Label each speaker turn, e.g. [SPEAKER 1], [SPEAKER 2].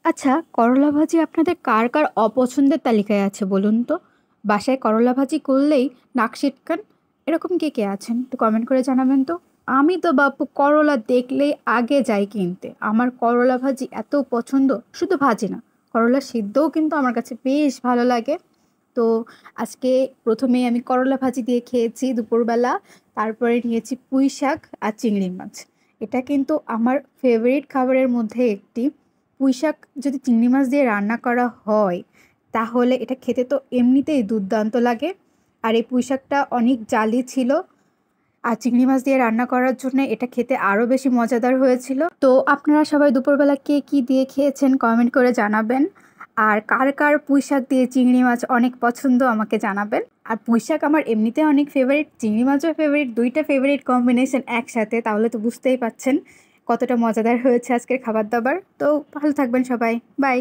[SPEAKER 1] আচ্ছা, করলা ভাজি আপনাদের কার, কার অপছন্দের তালিকায় আছে বলুন তো? বাসায় করলা ভাজি করলেই নাক সিটকান, এরকম কে, কে আছেন? একটু কমেন্ট করে জানাবেন তো। আমি তো বাপু করলা দেখলেই আগে যাই কিনতে। আমার করলা ভাজি এত পছন্দ, শুধু ভাজি না, করলা সিদ্ধও কিন্তু আমার কাছে বেশ ভালো লাগে। তো আজকে ১ম এই আমি করলা ভাজি দিয়ে খেয়েছি দুপুরবেলা। তারপরে নিয়েছি পুঁই শাক আর চিংড়ি মাছ। এটা কিন্তু আমার ফেভারিট খাবারের মধ্যে একটি। পুঁইশাক যদি চিংড়ি মাছ দিয়ে রান্না করা হয়, তাহলে এটা খেতে তো এমনিতেই দুর্দান্ত লাগে। আর এই পুঁইশাকটা অনেক জালি ছিল। আর চিংড়ি মাছ দিয়ে রান্না করার জন্য এটা খেতে আরও বেশি মজাদার হয়েছিল। তো আপনারা সবাই দুপুরবেলা কে কী দিয়ে খেয়েছেন কমেন্ট করে জানাবেন। আর কার কার পুঁইশাক দিয়ে চিংড়ি মাছ অনেক পছন্দ আমাকে জানাবেন। আর পুঁইশাক আমার এমনিতে অনেক ফেভারিট, চিংড়ি মাছও ফেভারিট, দুইটা ফেভারিট কম্বিনেশন একসাথে, তাহলে তো বুঝতেই পাচ্ছেন কতটা মজাদার হয়েছে আজকের খাবার দাবার। তো ভালো থাকবেন সবাই, বাই।